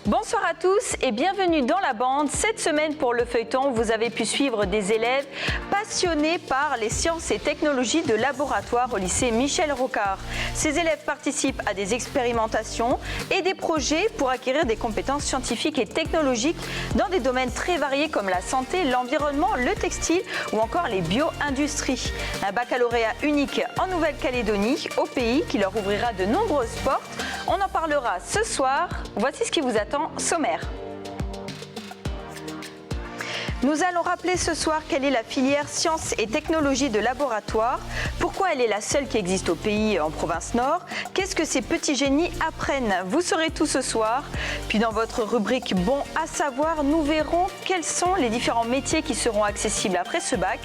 Bonsoir à tous et bienvenue dans la bande. Cette semaine pour le feuilleton, vous avez pu suivre des élèves passionnés par les sciences et technologies de laboratoire au lycée Michel Rocard. Ces élèves participent à des expérimentations et des projets pour acquérir des compétences scientifiques et technologiques dans des domaines très variés comme la santé, l'environnement, le textile ou encore les bio-industries. Un baccalauréat unique en Nouvelle-Calédonie, au pays qui leur ouvrira de nombreuses portes. On en parlera ce soir. Voici ce qui vous attend sommaire. Nous allons rappeler ce soir quelle est la filière sciences et technologies de laboratoire, pourquoi elle est la seule qui existe au pays en province nord, qu'est-ce que ces petits génies apprennent. Vous saurez tout ce soir. Puis dans votre rubrique Bon à savoir, nous verrons quels sont les différents métiers qui seront accessibles après ce bac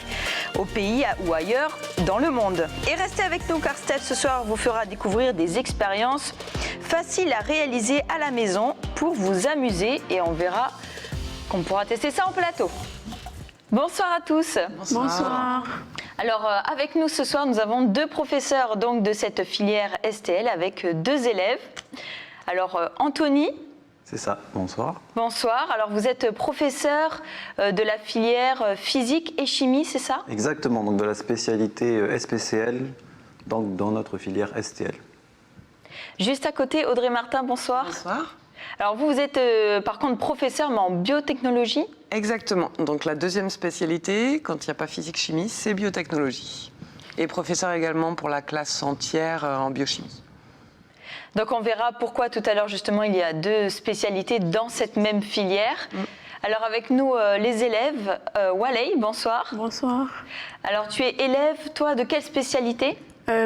au pays ou ailleurs dans le monde. Et restez avec nous car Steph ce soir vous fera découvrir des expériences faciles à réaliser à la maison pour vous amuser et on verra qu'on pourra tester ça en plateau. Bonsoir à tous. Bonsoir. Alors avec nous ce soir, nous avons deux professeurs donc, de cette filière STL avec deux élèves. Alors Anthony. C'est ça, bonsoir. Bonsoir, alors vous êtes professeur de la filière physique et chimie, c'est ça? Exactement, donc de la spécialité SPCL, donc dans notre filière STL. Juste à côté, Audrey Martin, bonsoir. Bonsoir. Alors vous êtes par contre professeur mais en biotechnologie? Exactement. Donc la deuxième spécialité, quand il n'y a pas physique-chimie, c'est biotechnologie. Et professeur également pour la classe entière en biochimie. Donc on verra pourquoi tout à l'heure justement il y a deux spécialités dans cette même filière. Alors avec nous les élèves, Waley, bonsoir. Bonsoir. Alors tu es élève, toi, de quelle spécialité?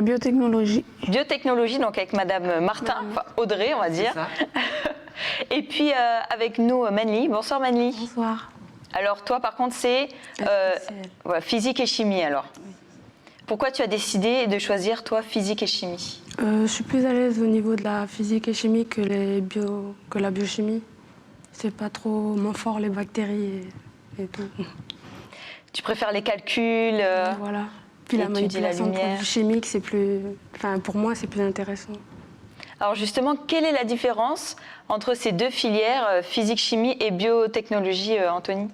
Biotechnologie. Biotechnologie, donc avec Madame Martin, enfin Audrey on va dire. Et puis avec nous Manly. Bonsoir Manly. Bonsoir. Alors toi par contre c'est physique et chimie alors. Oui. Pourquoi tu as décidé de choisir toi physique et chimie? Je suis plus à l'aise au niveau de la physique et chimie que la biochimie. C'est pas trop mon fort les bactéries et tout. Tu préfères les calculs voilà. Puis la manipulation de produits chimiques, c'est plus, pour moi c'est plus intéressant. Alors justement, quelle est la différence entre ces deux filières, physique-chimie et biotechnologie, Anthony?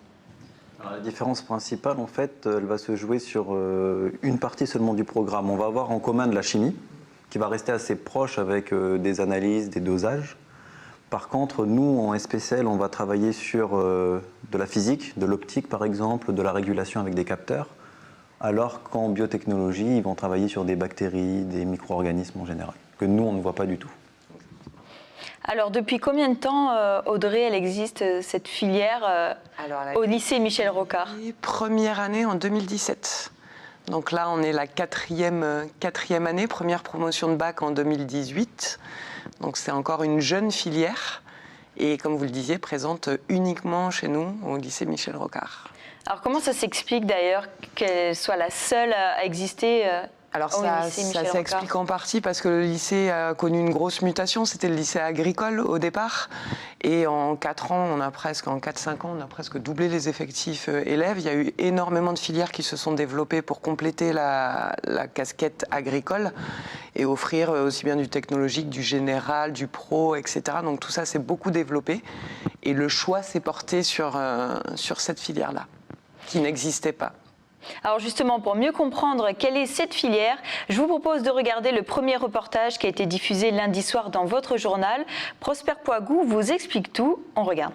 Alors, la différence principale, en fait, elle va se jouer sur une partie seulement du programme. On va avoir en commun de la chimie, qui va rester assez proche avec des analyses, des dosages. Par contre, nous, en SPCL, on va travailler sur de la physique, de l'optique par exemple, de la régulation avec des capteurs, alors qu'en biotechnologie, ils vont travailler sur des bactéries, des micro-organismes en général, que nous, on ne voit pas du tout. Alors, depuis combien de temps, Audrey, elle existe, cette filière au lycée Michel Rocard? Première année en 2017. Donc là, on est la quatrième année, première promotion de bac en 2018. Donc c'est encore une jeune filière et, comme vous le disiez, présente uniquement chez nous, au lycée Michel Rocard. Alors comment ça s'explique d'ailleurs qu'elle soit la seule à exister Alors ça s'explique en partie parce que le lycée a connu une grosse mutation. C'était le lycée agricole au départ. Et en 4 ans, en 4-5 ans, on a presque doublé les effectifs élèves. Il y a eu énormément de filières qui se sont développées pour compléter la casquette agricole et offrir aussi bien du technologique, du général, du pro, etc. Donc tout ça s'est beaucoup développé. Et le choix s'est porté sur cette filière-là, qui n'existait pas. Alors justement, pour mieux comprendre quelle est cette filière, je vous propose de regarder le premier reportage qui a été diffusé lundi soir dans votre journal. Prosper Poigou vous explique tout, on regarde.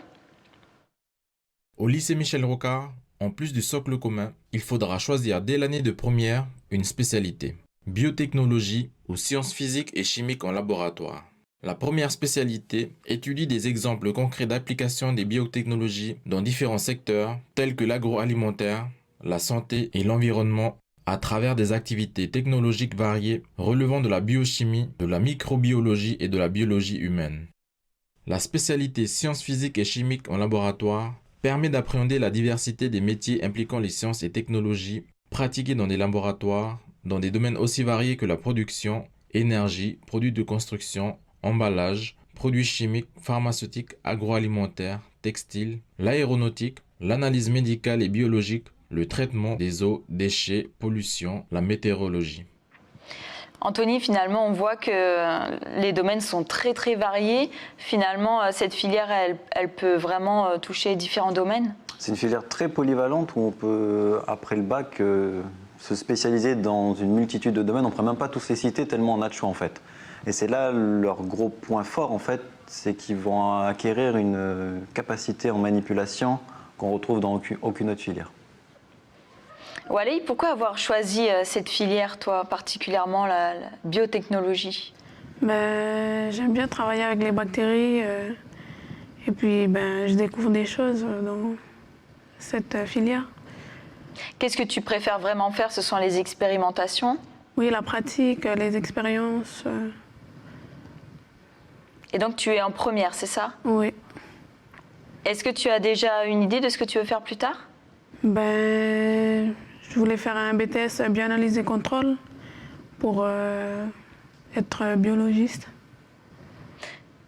Au lycée Michel Rocard, en plus du socle commun, il faudra choisir dès l'année de première une spécialité. Biotechnologie ou sciences physiques et chimiques en laboratoire. La première spécialité étudie des exemples concrets d'application des biotechnologies dans différents secteurs tels que l'agroalimentaire, la santé et l'environnement à travers des activités technologiques variées relevant de la biochimie, de la microbiologie et de la biologie humaine. La spécialité sciences physiques et chimiques en laboratoire permet d'appréhender la diversité des métiers impliquant les sciences et technologies pratiquées dans des laboratoires, dans des domaines aussi variés que la production, énergie, produits de construction, emballage, produits chimiques, pharmaceutiques, agroalimentaires, textiles, l'aéronautique, l'analyse médicale et biologique, le traitement des eaux, déchets, pollution, la météorologie. Anthony, finalement, on voit que les domaines sont très très variés. Finalement, cette filière, elle peut vraiment toucher différents domaines. C'est une filière très polyvalente où on peut, après le bac, se spécialiser dans une multitude de domaines. On ne pourrait même pas tous les citer tellement on a de choix en fait. Et c'est là leur gros point fort en fait, c'est qu'ils vont acquérir une capacité en manipulation qu'on retrouve dans aucune autre filière. Walay, pourquoi avoir choisi cette filière, toi, particulièrement la biotechnologie? J'aime bien travailler avec les bactéries et puis je découvre des choses dans cette filière. Qu'est-ce que tu préfères vraiment faire? Ce sont les expérimentations? Oui, la pratique, les expériences. Et donc tu es en première, c'est ça? Oui. Est-ce que tu as déjà une idée de ce que tu veux faire plus tard? Je voulais faire un BTS bioanalyse et contrôle pour être biologiste.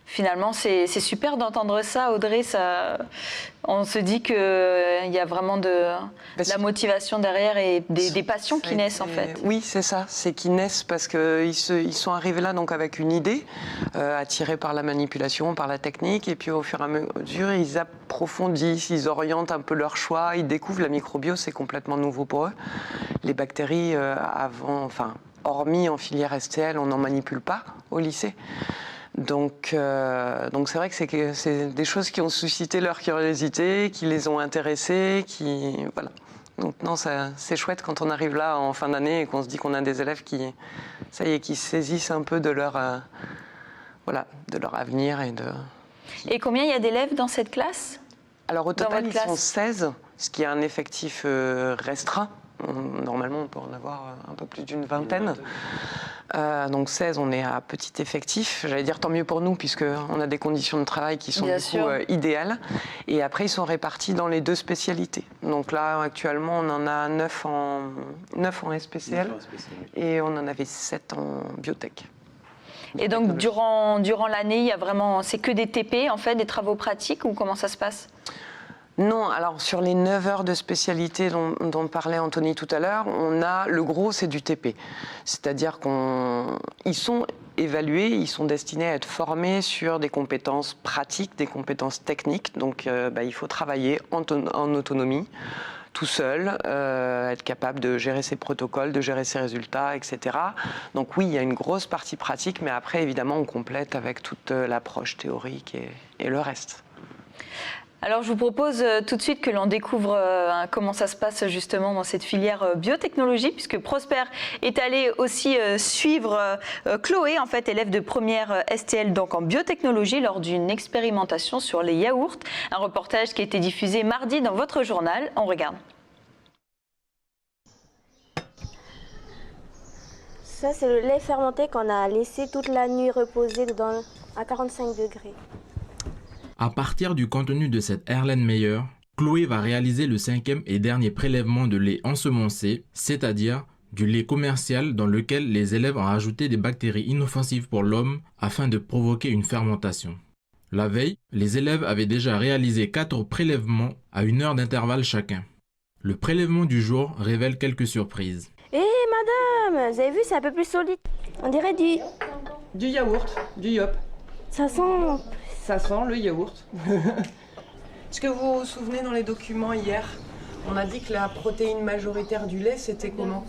Finalement, c'est super d'entendre ça, Audrey. On se dit qu'il y a vraiment de la motivation derrière et des passions qui naissent en fait. Oui, c'est ça. C'est qu'ils naissent parce qu'ils sont arrivés là donc avec une idée, attirés par la manipulation, par la technique. Et puis au fur et à mesure, ils approfondissent, ils orientent un peu leur choix. Ils découvrent la microbio, c'est complètement nouveau pour eux. Les bactéries, hormis en filière STL, on n'en manipule pas au lycée. Donc c'est vrai que c'est des choses qui ont suscité leur curiosité, qui les ont intéressés, voilà. Donc non, c'est chouette quand on arrive là en fin d'année et qu'on se dit qu'on a des élèves qui saisissent un peu de leur avenir Et combien il y a d'élèves dans cette classe? Alors au total, ils sont 16, ce qui est un effectif restreint. Normalement, on peut en avoir un peu plus d'une vingtaine. Donc 16, on est à petit effectif. J'allais dire tant mieux pour nous, puisqu'on a des conditions de travail qui sont idéales. Et après, ils sont répartis dans les 2 spécialités. Donc là, actuellement, on en a 9 en SPCL et on en avait 7 en biotech. Et donc, durant l'année, il y a vraiment, c'est que des TP, en fait, des travaux pratiques, ou comment ça se passe? Non, alors sur les 9 heures de spécialité dont parlait Anthony tout à l'heure, le gros c'est du TP. C'est-à-dire qu'ils sont évalués, ils sont destinés à être formés sur des compétences pratiques, des compétences techniques. Donc il faut travailler en autonomie, tout seul, être capable de gérer ses protocoles, de gérer ses résultats, etc. Donc oui, il y a une grosse partie pratique, mais après évidemment on complète avec toute l'approche théorique et le reste. Alors je vous propose tout de suite que l'on découvre comment ça se passe justement dans cette filière biotechnologie, puisque Prosper est allé aussi suivre Chloé, en fait élève de première STL donc en biotechnologie, lors d'une expérimentation sur les yaourts. Un reportage qui a été diffusé mardi dans votre journal. On regarde. Ça c'est le lait fermenté qu'on a laissé toute la nuit reposer à 45 degrés. À partir du contenu de cette Erlenmeyer, Chloé va réaliser le 5e et dernier prélèvement de lait ensemencé, c'est-à-dire du lait commercial dans lequel les élèves ont ajouté des bactéries inoffensives pour l'homme afin de provoquer une fermentation. La veille, les élèves avaient déjà réalisé 4 prélèvements à 1 heure d'intervalle chacun. Le prélèvement du jour révèle quelques surprises. Hé madame, vous avez vu, c'est un peu plus solide. On dirait Du yaourt, du yop. Ça sent le yaourt. Est-ce que vous vous souvenez dans les documents hier, on a dit que la protéine majoritaire du lait, c'était comment?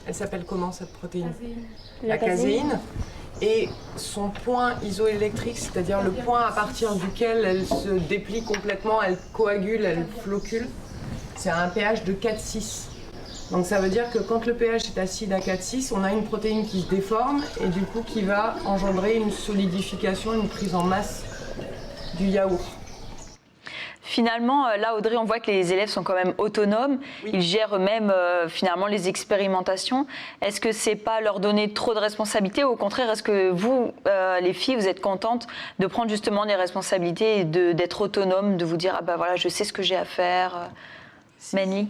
Elle s'appelle comment cette protéine? La caséine. Et son point isoélectrique, c'est-à-dire le point à partir duquel elle se déplie complètement, elle coagule, elle floccule, c'est à un pH de 4,6. Donc ça veut dire que quand le pH est acide à 4,6, on a une protéine qui se déforme et du coup qui va engendrer une solidification, une prise en masse du yaourt. Finalement, là, Audrey, on voit que les élèves sont quand même autonomes. Oui. Ils gèrent eux-mêmes finalement les expérimentations. Est-ce que c'est pas leur donner trop de responsabilités, ou au contraire, est-ce que vous, les filles, vous êtes contentes de prendre justement des responsabilités et d'être autonomes, de vous dire ah ben voilà, je sais ce que j'ai à faire, Manly?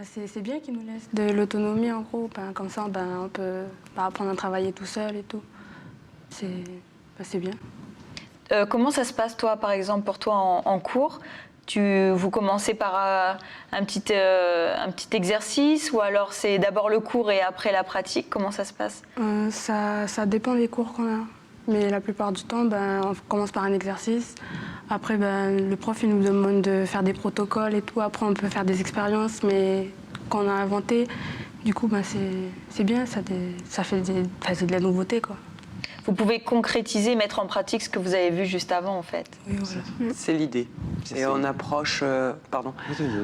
C'est bien qu'ils nous laissent de l'autonomie en gros. Comme ça, on peut apprendre à travailler tout seul et tout. C'est bien. Comment ça se passe, toi, par exemple, pour toi en cours? Vous commencez par un petit exercice ou alors c'est d'abord le cours et après la pratique? Comment ça se passe? Ça dépend des cours qu'on a. Mais la plupart du temps, on commence par un exercice. Après, le prof il nous demande de faire des protocoles et tout. Après, on peut faire des expériences, mais quand on a inventé, du coup, c'est bien, ça fait de la nouveauté, quoi. Vous pouvez concrétiser, mettre en pratique ce que vous avez vu juste avant, en fait. Oui, voilà. C'est l'idée. Et on approche,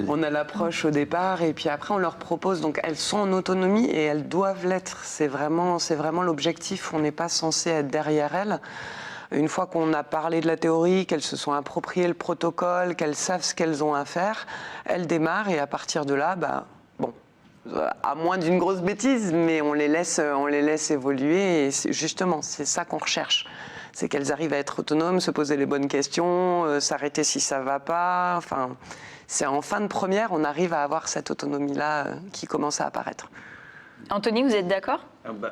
on a l'approche au départ et puis après on leur propose, donc elles sont en autonomie et elles doivent l'être. C'est vraiment l'objectif, on n'est pas censé être derrière elles. Une fois qu'on a parlé de la théorie, qu'elles se sont appropriées le protocole, qu'elles savent ce qu'elles ont à faire, elles démarrent et à partir de là, à moins d'une grosse bêtise, mais on les laisse évoluer et justement, c'est ça qu'on recherche. C'est qu'elles arrivent à être autonomes, se poser les bonnes questions, s'arrêter si ça ne va pas. Enfin, c'est en fin de première, on arrive à avoir cette autonomie-là qui commence à apparaître. Anthony, vous êtes d'accord?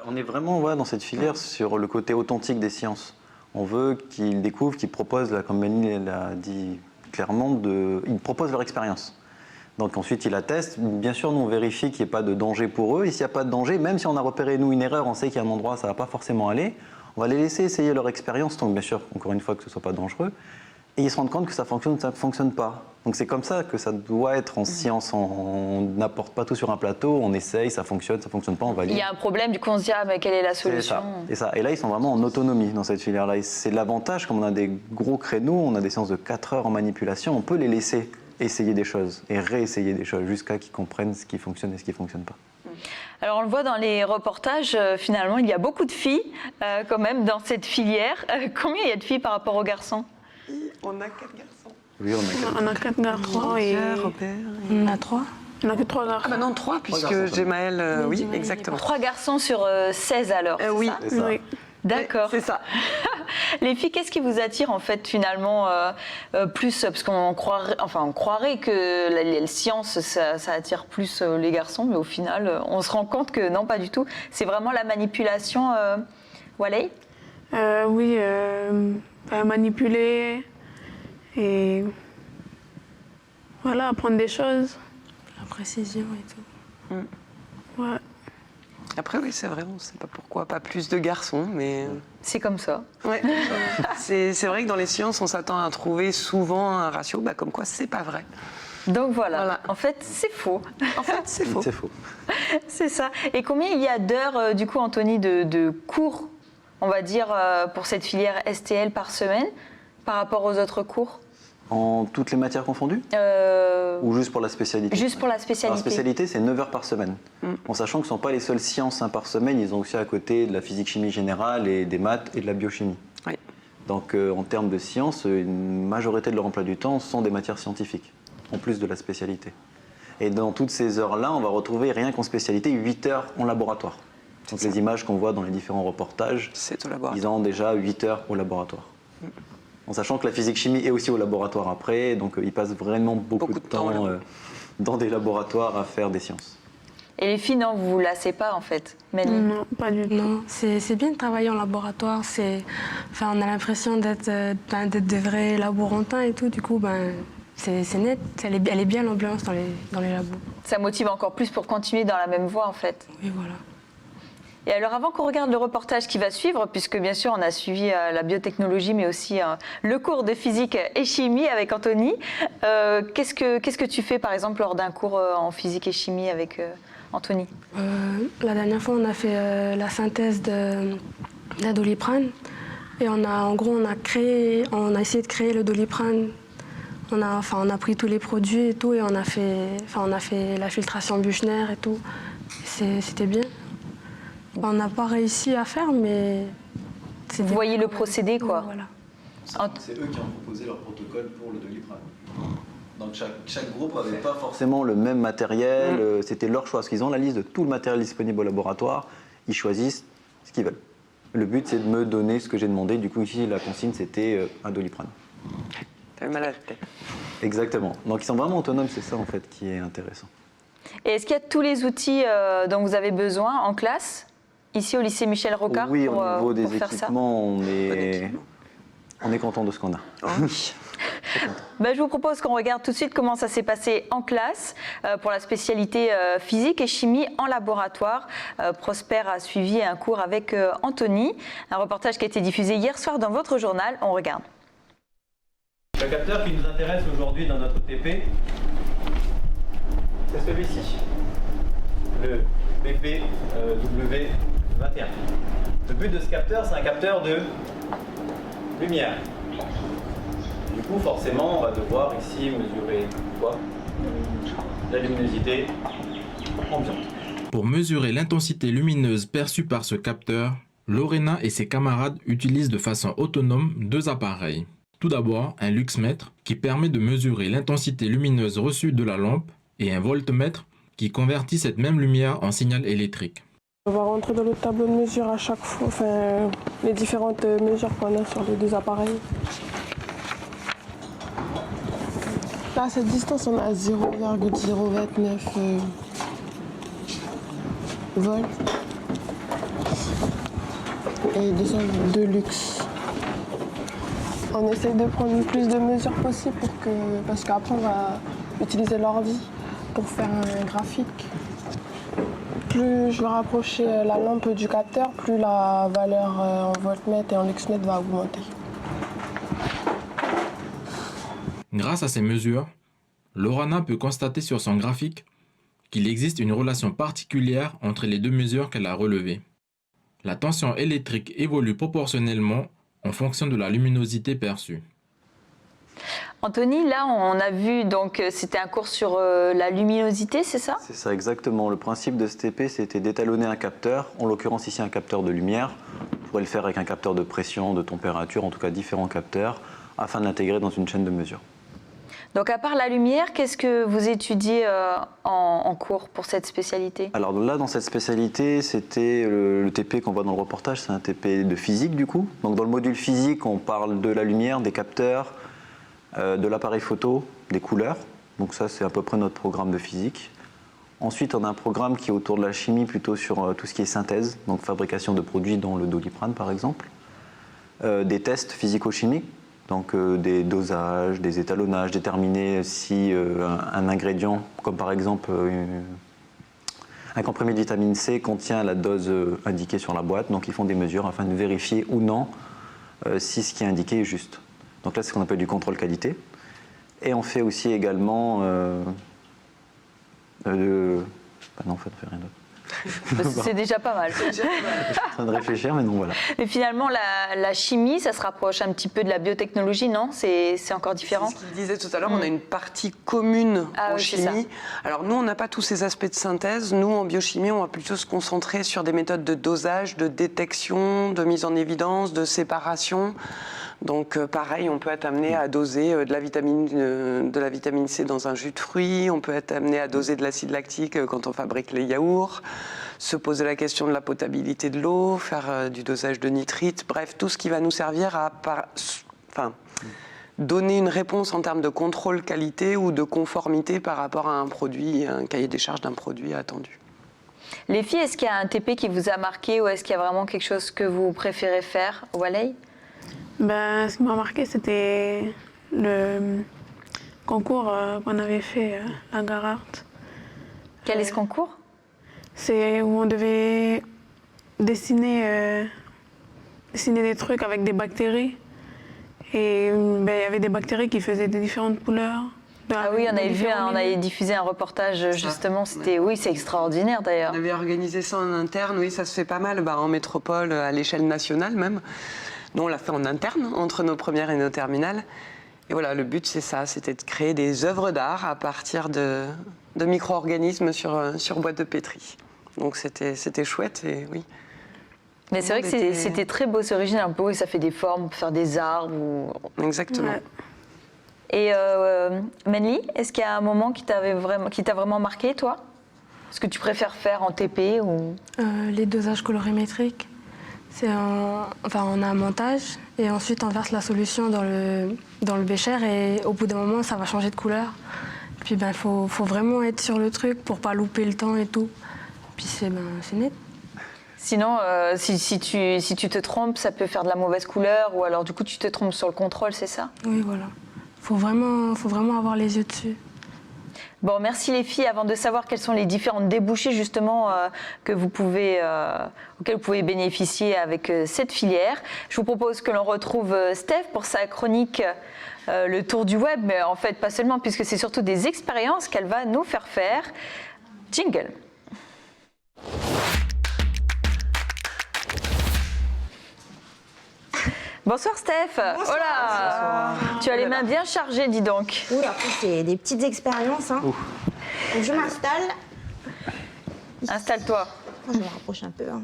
On est vraiment dans cette filière sur le côté authentique des sciences. On veut qu'ils découvrent, qu'ils proposent, là, comme Mélanie l'a dit clairement, ils proposent leur expérience. Donc ensuite, ils la testent. Bien sûr, nous, on vérifie qu'il n'y ait pas de danger pour eux. Et s'il n'y a pas de danger, même si on a repéré, nous, une erreur, on sait qu'il y a un endroit où ça ne va pas forcément aller, on va les laisser essayer leur expérience, donc bien sûr, encore une fois, que ce ne soit pas dangereux. Et ils se rendent compte que ça fonctionne ou ça ne fonctionne pas. Donc c'est comme ça que ça doit être en science. On n'apporte pas tout sur un plateau, on essaye, ça fonctionne pas, on valide. Il y a un problème, du coup on se dit, mais quelle est la solution? C'est ça. Et là, ils sont vraiment en autonomie dans cette filière-là. Et c'est l'avantage, comme on a des gros créneaux, on a des séances de 4 heures en manipulation, on peut les laisser essayer des choses et réessayer des choses jusqu'à qu'ils comprennent ce qui fonctionne et ce qui ne fonctionne pas. Alors on le voit dans les reportages, finalement il y a beaucoup de filles quand même dans cette filière. Combien il y a de filles par rapport aux garçons? On a 4 garçons. Oui, On a 4 garçons et On a 3. on a que 3 garçons. Ah bah non, 3, puisque garçons, Gémaël, oui, Gémaël, exactement. 3 garçons sur 16 alors, c'est Oui, ça? C'est ça. Oui. D'accord. c'est ça. Les filles, qu'est-ce qui vous attire en fait finalement plus, parce qu'on croirait que la science ça attire plus les garçons, mais au final on se rend compte que non, pas du tout. C'est vraiment la manipulation, Waley? Oui, manipuler et voilà, apprendre des choses. La précision et tout. Ouais. Après, oui, c'est vrai, on ne sait pas pourquoi pas plus de garçons, mais... C'est comme ça. Ouais. c'est vrai que dans les sciences, on s'attend à trouver souvent un ratio, comme quoi c'est pas vrai. Donc voilà. Voilà. En fait c'est faux. En fait, c'est faux. C'est faux. C'est ça. Et combien il y a d'heures, du coup, Anthony, de cours, on va dire, pour cette filière STL par semaine, par rapport aux autres cours? En toutes les matières confondues ou juste pour la spécialité? Juste pour la La spécialité. spécialité, c'est 9 heures par semaine. En sachant que ce ne sont pas les seules sciences par semaine, ils ont aussi à côté de la physique-chimie générale et des maths et de la biochimie. Oui. Donc en termes de sciences, une majorité de leur emploi du temps sont des matières scientifiques, en plus de la spécialité. Et dans toutes ces heures-là, on va retrouver rien qu'en spécialité 8 heures en laboratoire. Donc les images qu'on voit dans les différents reportages, C'est au laboratoire. ils ont déjà 8 heures au laboratoire. En sachant que la physique-chimie est aussi au laboratoire après, donc ils passent vraiment beaucoup de temps dans des laboratoires à faire des sciences. Et les filles, non, vous vous lassez pas en fait, Mélanie? Non, pas du tout. Non, c'est bien de travailler en laboratoire. On a l'impression d'être de vrais laborantins et tout. Du coup, c'est net. Elle est bien l'ambiance dans les labos. Ça motive encore plus pour continuer dans la même voie en fait. Oui, voilà. Et alors avant qu'on regarde le reportage qui va suivre, puisque bien sûr on a suivi la biotechnologie mais aussi le cours de physique et chimie avec Anthony, qu'est-ce que tu fais par exemple lors d'un cours en physique et chimie avec Anthony? La dernière fois, on a fait la synthèse de la Doliprane. Et on a essayé de créer le Doliprane. On a pris tous les produits et tout, et on a fait la filtration Buchner et tout. C'était bien. On n'a pas réussi à faire, mais... Vous voyez le procédé, quoi. Voilà. C'est eux qui ont proposé leur protocole pour le Doliprane. Donc chaque groupe n'avait pas forcément le même matériel, c'était leur choix, parce qu'ils ont la liste de tout le matériel disponible au laboratoire, ils choisissent ce qu'ils veulent. Le but, c'est de me donner ce que j'ai demandé, du coup ici la consigne c'était un Doliprane. T'avais mal à la tête. Exactement, donc ils sont vraiment autonomes, c'est ça en fait qui est intéressant. Et est-ce qu'il y a tous les outils dont vous avez besoin en classe, ici au lycée Michel Rocard, Oui, pour au niveau des faire ça? équipements, on est content de ce qu'on a. Oui. Je vous propose qu'on regarde tout de suite comment ça s'est passé en classe pour la spécialité physique et chimie en laboratoire. Prosper a suivi un cours avec Anthony, un reportage qui a été diffusé hier soir dans votre journal. On regarde. Le capteur qui nous intéresse aujourd'hui dans notre TP, c'est celui-ci, le BPW21. Le but de ce capteur, c'est un capteur de lumière. Du coup, forcément, on va devoir ici mesurer quoi? La luminosité ambiante. Pour mesurer l'intensité lumineuse perçue par ce capteur, Lorena et ses camarades utilisent de façon autonome deux appareils. Tout d'abord, un luxmètre qui permet de mesurer l'intensité lumineuse reçue de la lampe et un voltmètre qui convertit cette même lumière en signal électrique. On va rentrer dans le tableau de mesure à chaque fois, les différentes mesures qu'on a sur les deux appareils. Là, à cette distance, on a 0,029 volts et 202 lux. On essaie de prendre le plus de mesures possible parce qu'après, on va utiliser l'ordi pour faire un graphique. Plus je vais rapprocher la lampe du capteur, plus la valeur en voltmètre et en luxmètre va augmenter. Grâce à ces mesures, Lorena peut constater sur son graphique qu'il existe une relation particulière entre les deux mesures qu'elle a relevées. La tension électrique évolue proportionnellement en fonction de la luminosité perçue. Anthony, là, on a vu, donc c'était un cours sur la luminosité, c'est ça? C'est ça, exactement. Le principe de ce TP, c'était d'étalonner un capteur, en l'occurrence ici un capteur de lumière. On pourrait le faire avec un capteur de pression, de température, en tout cas différents capteurs, afin de l'intégrer dans une chaîne de mesure. Donc à part la lumière, qu'est-ce que vous étudiez en cours pour cette spécialité? Alors là, dans cette spécialité, c'était le TP qu'on voit dans le reportage, c'est un TP de physique du coup. Donc dans le module physique, on parle de la lumière, des capteurs, de l'appareil photo, des couleurs. Donc ça, c'est à peu près notre programme de physique. Ensuite, on a un programme qui est autour de la chimie, plutôt sur tout ce qui est synthèse, donc fabrication de produits dont le Doliprane par exemple. Des tests physico-chimiques, donc des dosages, des étalonnages, déterminer si un ingrédient, comme par exemple un comprimé de vitamine C contient la dose indiquée sur la boîte, donc ils font des mesures afin de vérifier ou non si ce qui est indiqué est juste. Donc là, c'est ce qu'on appelle du contrôle qualité. Et on fait aussi également non, en fait, on fait rien d'autre. C'est déjà pas mal. Je suis en train de réfléchir, mais non, voilà. Mais finalement, la chimie, ça se rapproche un petit peu de la biotechnologie, non? C'est encore différent? C'est ce qu'il disait tout à l'heure, on a une partie commune en chimie. Alors nous, on n'a pas tous ces aspects de synthèse. Nous, en biochimie, on va plutôt se concentrer sur des méthodes de dosage, de détection, de mise en évidence, de séparation. Donc pareil, on peut être amené à doser de la vitamine C dans un jus de fruits, on peut être amené à doser de l'acide lactique quand on fabrique les yaourts, se poser la question de la potabilité de l'eau, faire du dosage de nitrite, bref, tout ce qui va nous servir à donner une réponse en termes de contrôle qualité ou de conformité par rapport à un produit, un cahier des charges d'un produit attendu. Les filles, est-ce qu'il y a un TP qui vous a marqué ou est-ce qu'il y a vraiment quelque chose que vous préférez faire, Waley? Ce qui m'a marqué, c'était le concours qu'on avait fait à Garart. Quel est ce concours? C'est où on devait dessiner des trucs avec des bactéries. Et il y avait des bactéries qui faisaient des différentes couleurs. Ah oui, on avait diffusé un reportage justement, c'est extraordinaire d'ailleurs. On avait organisé ça en interne, oui, ça se fait pas mal, en métropole, à l'échelle nationale même. Nous, on l'a fait en interne, entre nos premières et nos terminales. Et voilà, le but, c'est ça, c'était de créer des œuvres d'art à partir de micro-organismes sur boîte de pétri. Donc c'était chouette, et oui. Mais c'est vrai que c'était très beau, c'est original. Un peu, ça fait des formes, on peut faire des arbres. Exactement. Ouais. Et Menli, est-ce qu'il y a un moment qui t'a vraiment marqué, toi? Ce que tu préfères faire en TP ou... Les dosages colorimétriques. On a un montage et ensuite on verse la solution dans le bécher et au bout d'un moment ça va changer de couleur. Puis faut vraiment être sur le truc pour pas louper le temps et tout. Puis c'est net. Sinon, si tu te trompes, ça peut faire de la mauvaise couleur ou alors du coup tu te trompes sur le contrôle, c'est ça? Oui, voilà. faut vraiment avoir les yeux dessus. Bon, merci les filles. Avant de savoir quels sont les différents débouchés justement auxquels vous pouvez bénéficier avec cette filière, je vous propose que l'on retrouve Steph pour sa chronique Le Tour du Web, mais en fait pas seulement puisque c'est surtout des expériences qu'elle va nous faire faire. Jingle. Bonsoir Steph. Bonsoir. Hola. Tu as les mains bien chargées, dis donc. Oui, après c'est des petites expériences. Hein. Donc je m'installe. Installe-toi. Je me rapproche un peu. Hein.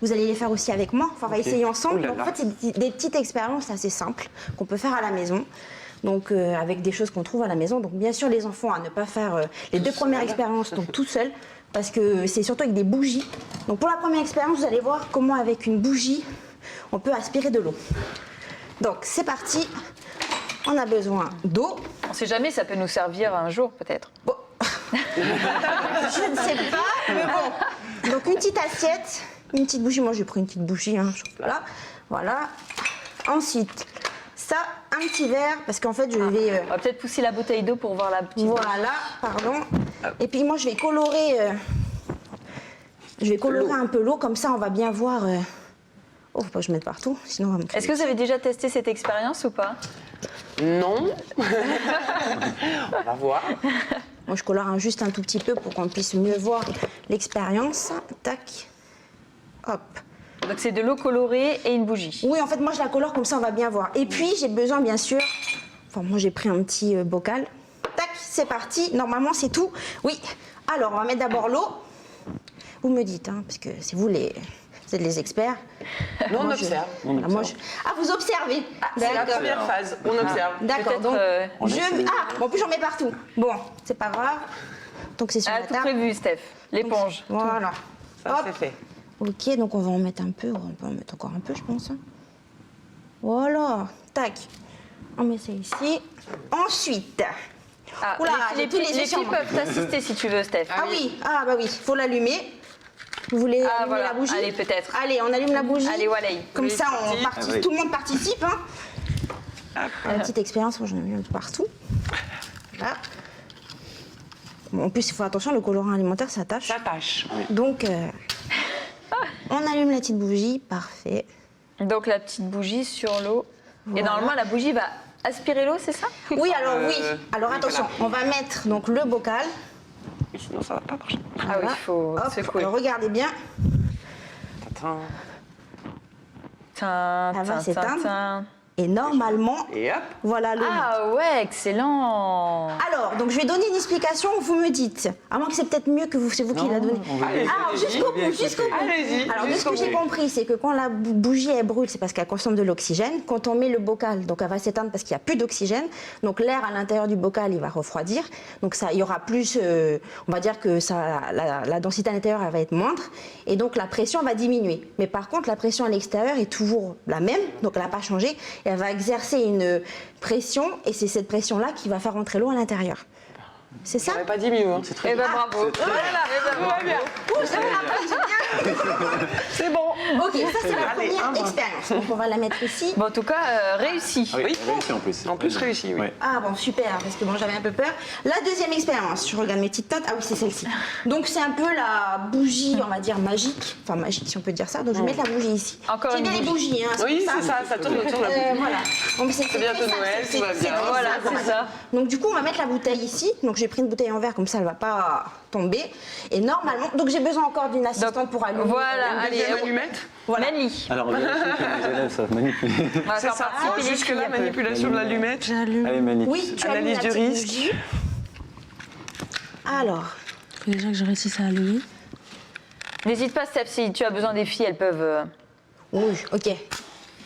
Vous allez les faire aussi avec moi. Enfin, on va essayer ensemble. Donc, en fait, c'est des petites expériences assez simples qu'on peut faire à la maison. Donc avec des choses qu'on trouve à la maison. Donc bien sûr les enfants à ne pas faire les deux premières expériences donc tout seul parce que c'est surtout avec des bougies. Donc pour la première expérience, vous allez voir comment avec une bougie on peut aspirer de l'eau. Donc c'est parti. On a besoin d'eau. On ne sait jamais, ça peut nous servir un jour peut-être. Bon. Je ne sais pas, mais bon. Donc une petite assiette, une petite bougie. Moi j'ai pris une petite bougie, hein, voilà. Ensuite, ça, un petit verre, parce qu'en fait je vais... On va peut-être pousser la bouteille d'eau pour voir la petite bougie. Voilà, pardon. Et puis moi je vais colorer... un peu l'eau, comme ça on va bien voir... Oh, faut pas que je mette partout, sinon on va me... Est-ce que vous avez déjà testé cette expérience ou pas? Non. On va voir. Moi, je colore juste un tout petit peu pour qu'on puisse mieux voir l'expérience. Tac. Hop. Donc, c'est de l'eau colorée et une bougie. Oui, en fait, moi, je la colore comme ça, on va bien voir. Et puis, j'ai besoin, bien sûr... Enfin, moi, j'ai pris un petit bocal. Tac, c'est parti. Normalement, c'est tout. Oui. Alors, on va mettre d'abord l'eau. Vous me dites, hein, parce que c'est vous les experts. Nous, on observe. Ah, vous observez. C'est la première phase, on observe. D'accord, donc en plus j'en mets partout. Bon, c'est pas grave. Donc c'est sur la tout table. prévu, Steph. L'éponge. Voilà. Ça, c'est fait. Ok, donc on va en mettre un peu. On peut en mettre encore un peu, je pense. Voilà. Tac. On met ça ici. Ensuite. Ah, Oula, les filles peuvent t'assister si tu veux, Steph. Ah oui, bah oui, faut l'allumer. Vous voulez allumer la bougie? Allez, peut-être. Allez, on allume la bougie. Allez, voilà. Comme ça, tout le monde participe. Hein. Une petite expérience, moi j'en ai mis un peu partout. Voilà. Bon, en plus, il faut attention, le colorant alimentaire, ça tâche. Ça tâche. Oui. Donc, on allume la petite bougie, parfait. Donc, la petite bougie sur l'eau. Voilà. Et normalement, la bougie va aspirer l'eau, c'est ça? Oui, alors oui. Alors attention, on va mettre donc le bocal. Sinon, ça va pas marcher. Ah oui, il faut secouer. Alors, regardez bien. Elle va s'éteindre. Et normalement, voilà l'eau. Ah ouais, excellent. Alors, donc je vais donner une explication, vous me dites. À moins que c'est peut-être mieux que c'est vous qui la donnez. Alors, jusqu'au bout. Allez-y. Alors, de ce que j'ai compris, c'est que quand la bougie elle brûle, c'est parce qu'elle consomme de l'oxygène. Quand on met le bocal, donc elle va s'éteindre parce qu'il n'y a plus d'oxygène. Donc l'air à l'intérieur du bocal, il va refroidir. Donc ça, il y aura plus, on va dire que la densité à l'intérieur, elle va être moindre. Et donc la pression va diminuer. Mais par contre, la pression à l'extérieur est toujours la même, donc elle n'a pas changé. Et elle va exercer une pression, et c'est cette pression-là qui va faire rentrer l'eau à l'intérieur. C'est ça? J'aurais pas dit mieux. Hein. C'est très bien. Bravo. C'est bon. Ok, ça c'est la première expérience. Donc on va la mettre ici. Bon, en tout cas, réussi. Oui, réussi en plus. En plus, réussi, oui. Ah bon, super, parce que bon, j'avais un peu peur. La deuxième expérience, je regarde mes petites notes. Ah oui, c'est celle-ci. Donc c'est un peu la bougie, on va dire magique. Enfin, magique si on peut dire ça. Donc je vais mettre la bougie ici. Encore une bien les bougies, hein. Oui, c'est ça, ça tourne autour de la bougie. Voilà. Donc C'est bientôt Noël, tout va bien. Voilà, c'est ça. Donc du coup, on va mettre la bouteille ici. Donc j'ai pris une bouteille en verre, comme ça elle va pas tomber. Et normalement, donc j'ai besoin encore d'une assistante pour allumer. Voilà, allez, allumette. Voilà. Mani. Alors, vérifiez que les élèves savent manipuler. C'est ça. Jusque-là, manipulation de l'allumette. Allez, Mani. Oui, tu allumes Analyse la du petite risque. bougie. Alors. Faut déjà que je réussisse à allumer. N'hésite pas, Steph, si tu as besoin des filles, elles peuvent... Oui, ok.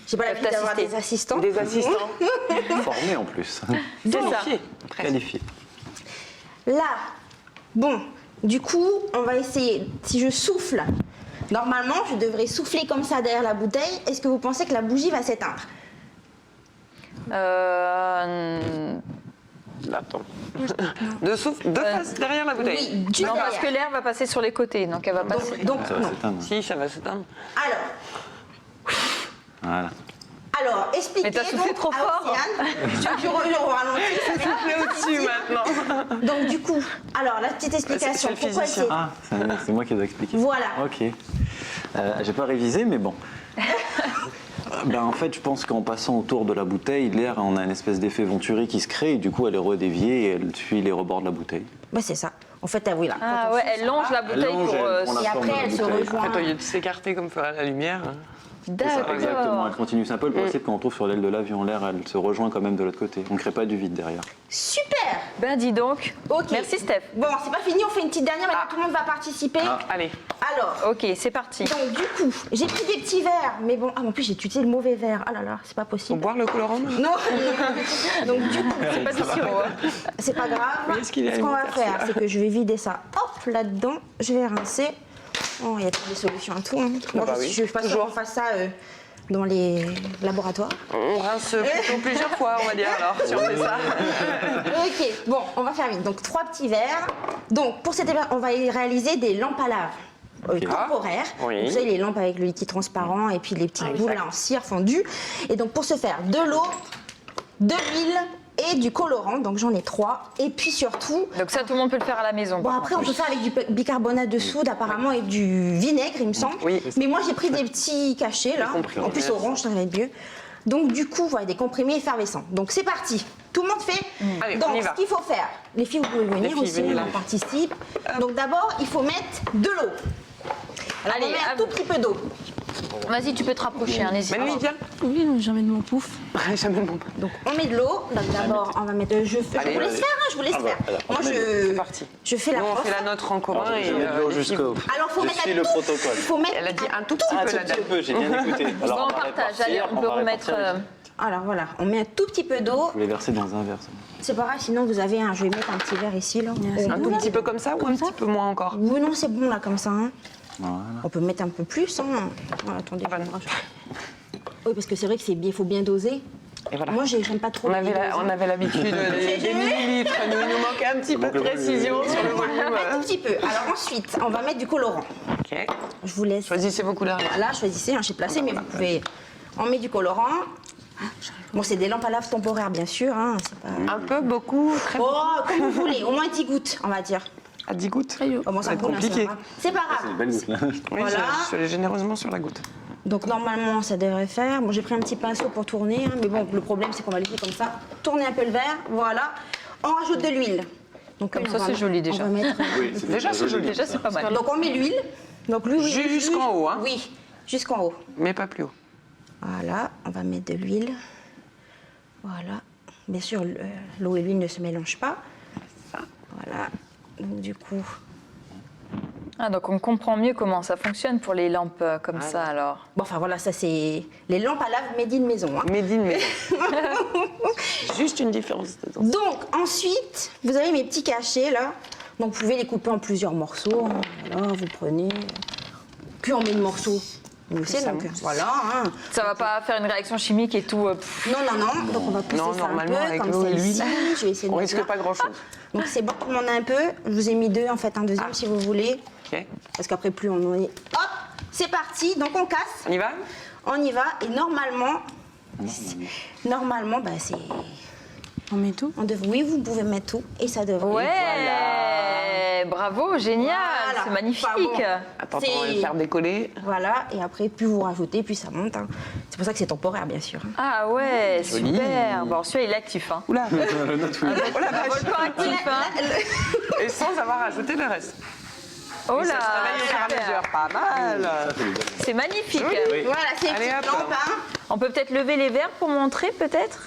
J'ai pas l'habitude d'avoir t'assister. des assistants. Des assistants. Formés en plus. C'est ça. Qualifiés. Là, bon, du coup, on va essayer. Si je souffle, normalement, je devrais souffler comme ça derrière la bouteille. Est-ce que vous pensez que la bougie va s'éteindre? Attends. De souffle, de face derrière la bouteille. Oui, juste Non, parce derrière. que l'air va passer sur les côtés, donc elle va passer. Donc, Ça va non. s'éteindre. Si, ça va s'éteindre. Alors, Voilà. alors, expliquer Mais t'as soufflé donc, trop à fort. Océane. Je ralentis. Je vais au-dessus maintenant. Donc du coup, alors la petite explication. C'est le Pourquoi physicien. Ah, c'est moi qui dois expliquer. Voilà. Ok. J'ai pas révisé, mais bon. En fait, je pense qu'en passant autour de la bouteille, l'air, on a une espèce d'effet Venturi qui se crée et du coup, elle est redéviée et elle suit les rebords de la bouteille. Bah c'est ça. En fait, oui là. Ah ouais, elle longe la bouteille longe, pour... elle prend la Et forme après, de la elle se bouteille. rejoint. En fait, au lieu de s'écarter comme ferait la lumière. D'accord. Exactement, elle continue. C'est un peu le principe qu'on trouve sur l'aile de l'avion. L'air, elle se rejoint quand même de l'autre côté. On ne crée pas du vide derrière. Super. Ben dis donc. Ok. Merci Steph. Bon, c'est pas fini, on fait une petite dernière, maintenant tout le monde va participer. Allez. Alors, Ok, c'est parti. donc du coup, j'ai pris des petits verres, mais bon, en plus j'ai utilisé le mauvais verre. Ah là là, c'est pas Faut possible. boire le colorant non Non. Donc du coup, C'est pas du sirop. hein. c'est pas grave. Mais est-ce qu'il est Ce qu'on va alimentaire, faire, celui-là c'est que je vais vider ça. Hop, là-dedans, je vais rincer. Oh, il y a des solutions à tout. Hein. Moi, bah je oui, suis pas sûre toujours. qu'on fasse ça dans les laboratoires. On rince plutôt plusieurs fois, on va dire, alors, si on fait ça. Ok, bon, on va faire vite. Donc 3 petits verres. Donc pour cette on va réaliser des lampes à lave temporaires. Oui. Vous savez, les lampes avec le liquide transparent et puis les petites boules là, en cire fondue. Et donc pour ce faire, de l'eau, de l'huile et du colorant. Donc j'en ai 3. Et puis surtout, Donc ça, tout le monde peut le faire à la maison. bon après on peut faire avec du bicarbonate de soude apparemment et du vinaigre il me semble. Oui. Mais moi j'ai pris des petits cachets là. comprimés. En plus orange ça va être mieux. Donc du coup voilà des comprimés effervescents. Donc c'est parti. Tout le monde fait. Allez, Donc on y va. ce qu'il faut faire, les filles vous pouvez venir filles, aussi, venez là. on participe. Donc d'abord il faut mettre de l'eau. Alors, Allez, on met à un tout vous. petit peu d'eau. Vas-y, tu peux te rapprocher, hein, n'hésite Mélanie, pas. viens. Oui, j'emmène mon pouf. Jamais bon. Donc on met de l'eau. Donc d'abord on va mettre. Je vous Allez, laisse allez. faire, hein, je vous laisse faire. Moi C'est parti. je fais la Nous, on prof. fait la nôtre en commun et Je mets de l'eau les filles, jusqu'au. Alors faut Je mettre suis un le tout- protocole. faut mettre Elle a dit un tout petit Ah, peu tout là-dedans. petit peu, j'ai bien écouté. Alors, Bon, on va partage. répartir, Allez, on peut va remettre... répartir. Alors voilà, on met un tout petit peu d'eau. Vous les versez dans un verre. ça. C'est pas grave, sinon vous avez un. Je vais mettre un petit verre ici là. Un tout petit peu comme ça ou un petit peu moins encore? Oui, non, c'est bon là comme ça. Hein. Voilà. On peut mettre un peu plus. Hein. Voilà, attendez. Ah bah non. Oui, parce que c'est vrai que c'est bien, faut bien doser. Et voilà. Moi, j'aime pas trop. On les avait, doses. on avait l'habitude des millilitres. Il nous manquait un petit peu de précision sur le volume. Un tout petit peu. Alors ensuite, on va mettre du colorant. Ok. Je vous laisse. Choisissez vos couleurs. Là, choisissez, hein, j'ai placé, mais vous pouvez. On met du colorant. Bon, c'est des lampes à lave temporaires, bien sûr. Hein, c'est pas... Un peu, beaucoup, très Oh, comme vous voulez, au moins 10 gouttes, on va dire. à 10 gouttes. Oh, bon, Ça va être compliqué. C'est pas C'est grave. une belle goutte là. Oui, Voilà. je suis généreusement sur la goutte. Donc normalement ça devrait faire. Bon j'ai pris un petit pinceau pour tourner, hein, mais bon le problème c'est qu'on va laisser comme ça. Tourner un peu le verre, voilà. On rajoute de l'huile. Donc Comme on ça, va- c'est joli, déjà. On va mettre... Oui, c'est Déjà, c'est joli. Déjà, c'est pas mal. Donc on met l'huile. Donc l'huile. Jusqu'en haut, hein. Oui, jusqu'en haut. Mais pas plus haut. Voilà, on va mettre de l'huile. Voilà. Bien sûr l'eau et l'huile ne se mélangent pas. Voilà. Donc du coup. Ah, donc on comprend mieux comment ça fonctionne pour les lampes comme ça, alors. Bon enfin voilà, ça c'est les lampes à lave made in maison. Hein. Made in maison. Juste une différence de temps. Donc ensuite, vous avez mes petits cachets là. Donc vous pouvez les couper en plusieurs morceaux. Hein. Voilà, vous prenez. Plus on met de morceaux. Vous savez, donc voilà. Hein. Ça va pas faire une réaction chimique et tout. Non, non, non. Donc on va pousser Non, ça un normalement, peu avec comme l'eau et celle-ci. l'huile, Je vais essayer de on mettre risque là. pas grand-chose. Donc c'est bon, tout le monde a un peu. Je vous ai mis 2 en fait, un deuxième si vous voulez. Ok. Parce qu'après plus on en est. Hop, c'est parti. Donc on casse. On y va? On y va. Et normalement, bah c'est. On met tout. Oui, vous pouvez mettre tout et ça devrait. Ouais, bravo, génial, Voilà. c'est magnifique. Enfin, bon. Attends, C'est- on va le faire décoller. Voilà, et après, plus vous rajoutez, plus ça monte. Hein. C'est pour ça que c'est temporaire, bien sûr. hein. Ah ouais, Joli. super. Bon, celui-là, il est actif. Hein. Oula. Oh la Un vache. volcan actif. Hein. Et sans avoir ajouté le reste. Oh Et ça là, se réveille au fur et à super. mesure. Pas mal. C'est magnifique. Voilà, c'est Allez, une petite hop. lampe. Hein. On peut peut-être lever les verres pour montrer, peut-être.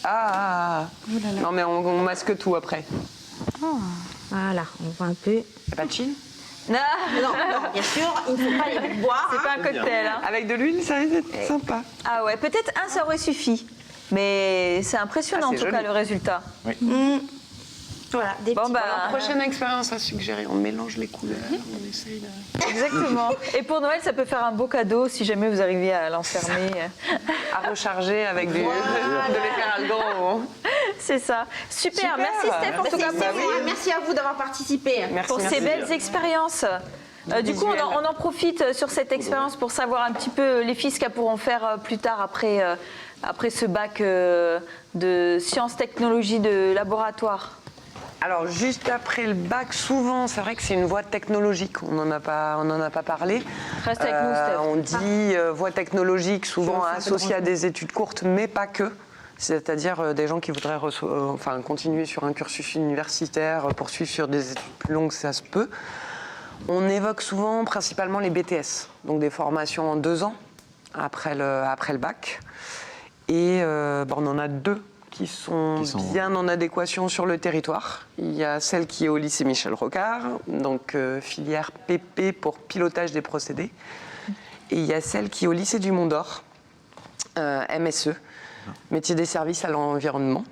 Ah. Non, mais on masque tout après. Voilà, on voit un peu. Y'a pas de chine? Non, Non, non, bien sûr, il ne faut pas les boire. c'est hein. pas un cocktail. Hein. Avec de l'huile, ça risque d'être sympa. Ah ouais, peut-être un, ça aurait suffi. Mais c'est impressionnant Ah, en c'est tout cas joli. le résultat. Voilà, des Bon petits. bah, Prochaine expérience à suggérer, on mélange les couleurs, on essaye de... exactement. Et pour Noël, ça peut faire un beau cadeau si jamais vous arrivez à l'enfermer. à recharger avec de l'éperalgan. C'est ça. Super. Super. Merci Steph en Bah, tout cas c'est pour, moi. Merci à vous d'avoir participé. Merci, pour ces merci. belles expériences. Du coup, on en profite sur cette expérience pour savoir un petit peu les filles ce qu'elles pourront faire plus tard après ce bac de sciences, technologies de laboratoire. Alors juste après le bac, souvent, c'est vrai que c'est une voie technologique. On n'en a pas parlé. Reste avec nous, Steph. On dit voie technologique, souvent associée à des études courtes, mais pas que. C'est-à-dire des gens qui voudraient continuer sur un cursus universitaire, poursuivre sur des études plus longues, ça se peut. On évoque souvent principalement les BTS, donc des formations en 2 ans après le bac. Et on en a 2 qui sont bien en adéquation sur le territoire. Il y a celle qui est au lycée Michel Rocard, donc filière PP pour pilotage des procédés. Et il y a celle qui est au lycée du Mont d'Or, MSE, métier des services à l'environnement,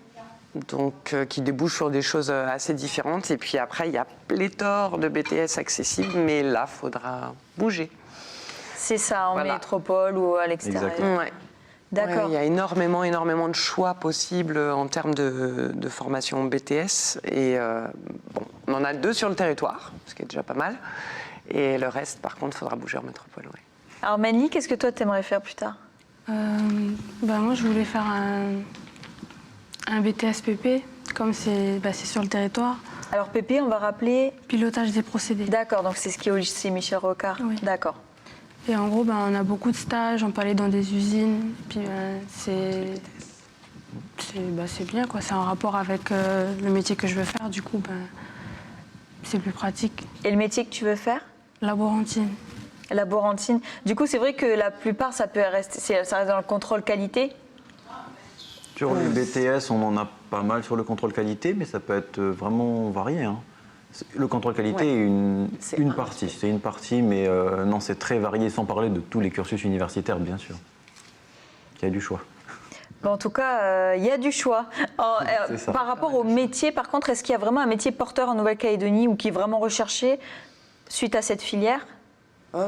donc qui débouche sur des choses assez différentes. Et puis après, il y a pléthore de BTS accessibles, mais là, il faudra bouger. C'est ça, en métropole ou à l'extérieur. Exactement. Ouais. D'accord. Ouais, il y a énormément de choix possibles en termes de formation BTS. Et on en a 2 sur le territoire, ce qui est déjà pas mal. Et le reste, par contre, il faudra bouger en métropole. Ouais. Alors Mani, qu'est-ce que toi, tu aimerais faire plus tard? Moi, je voulais faire un BTS PP, comme c'est sur le territoire. Alors PP, on va rappeler... Pilotage des procédés. D'accord, donc c'est ce qui est au lycée Michel Rocard. Oui. D'accord. Et en gros, on a beaucoup de stages, on peut aller dans des usines, puis c'est bien, quoi. C'est en rapport avec le métier que je veux faire, du coup, c'est plus pratique. Et le métier que tu veux faire? Laborantine. Laborantine. Du coup, c'est vrai que la plupart, ça reste dans le contrôle qualité. Sur les BTS, on en a pas mal sur le contrôle qualité, mais ça peut être vraiment varié. Hein. Le contrôle qualité est une partie. C'est une partie, mais non, c'est très varié, sans parler de tous les cursus universitaires, bien sûr. Il y a du choix. En tout cas, il y a du choix. Par rapport au métier, par contre, est-ce qu'il y a vraiment un métier porteur en Nouvelle-Calédonie ou qui est vraiment recherché suite à cette filière?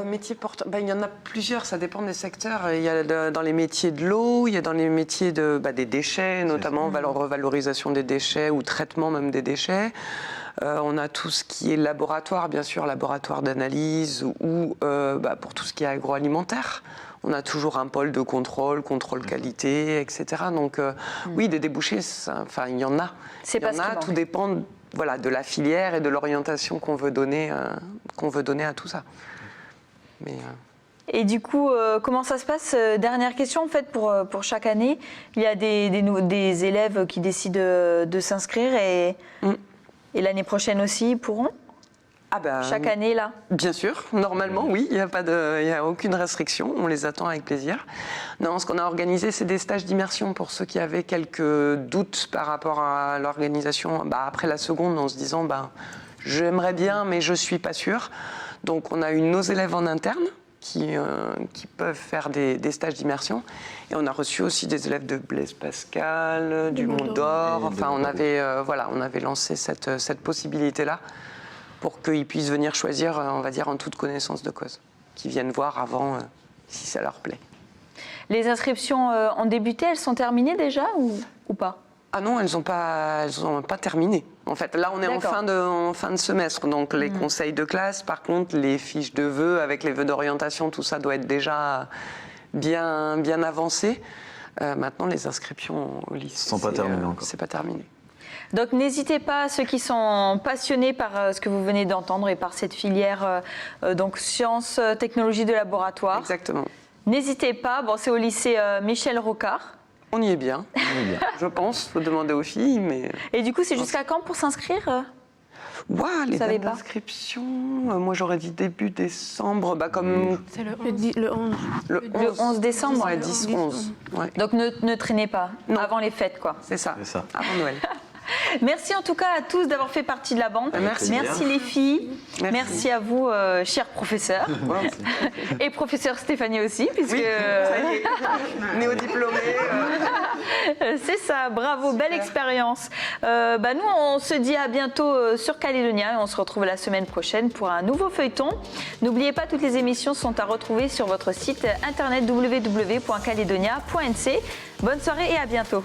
Métier porteur, il y en a plusieurs, ça dépend des secteurs. Il y a dans les métiers de l'eau, il y a dans les métiers des déchets, notamment revalorisation des déchets ou traitement même des déchets. On a tout ce qui est laboratoire, bien sûr, laboratoire d'analyse ou pour tout ce qui est agroalimentaire. On a toujours un pôle de contrôle qualité, etc. Donc oui, des débouchés, il y en a. Tout dépend de la filière et de l'orientation qu'on veut donner à tout ça. Et du coup, comment ça se passe? Dernière question, en fait, pour chaque année. Il y a des élèves qui décident de s'inscrire et l'année prochaine aussi, ils pourront? Chaque année, là? Bien sûr, normalement, oui. Il n'y a aucune restriction. On les attend avec plaisir. Non, ce qu'on a organisé, c'est des stages d'immersion pour ceux qui avaient quelques doutes par rapport à l'organisation après la seconde, en se disant j'aimerais bien, mais je ne suis pas sûre. Donc on a eu nos élèves en interne qui peuvent faire des stages d'immersion. Et on a reçu aussi des élèves de Blaise Pascal, du Mont d'Or. Enfin, on avait lancé cette possibilité-là pour qu'ils puissent venir choisir, on va dire, en toute connaissance de cause. Qu'ils viennent voir avant si ça leur plaît. Les inscriptions ont débuté, elles sont terminées déjà ou pas? Ah non, elles n'ont pas terminé. En fait, là, on est en fin de semestre. Donc, les conseils de classe, par contre, les fiches de vœux avec les vœux d'orientation, tout ça doit être déjà bien avancé. Maintenant, les inscriptions au lycée, sont pas terminées encore. C'est pas terminé. Donc, n'hésitez pas, ceux qui sont passionnés par ce que vous venez d'entendre et par cette filière, donc sciences, technologies de laboratoire. Exactement. N'hésitez pas. Bon, c'est au lycée Michel Rocard. On y est bien, je pense. Il faut demander aux filles. Mais... Et du coup, c'est jusqu'à quand pour s'inscrire? Les dates d'inscription, moi j'aurais dit début décembre. C'est le 11. Le 11 décembre? Ouais, 10-11. Ouais. Donc ne traînez pas, avant les fêtes, quoi. C'est ça, avant Noël. Merci en tout cas à tous d'avoir fait partie de la bande. Merci les filles. Merci à vous, chers professeurs. Et professeur Stéphanie aussi, puisque... Néo-diplômée. C'est ça, bravo, belle expérience. Nous, on se dit à bientôt sur Calédonia et on se retrouve la semaine prochaine pour un nouveau feuilleton. N'oubliez pas, toutes les émissions sont à retrouver sur votre site internet www.caledonia.nc. Bonne soirée et à bientôt.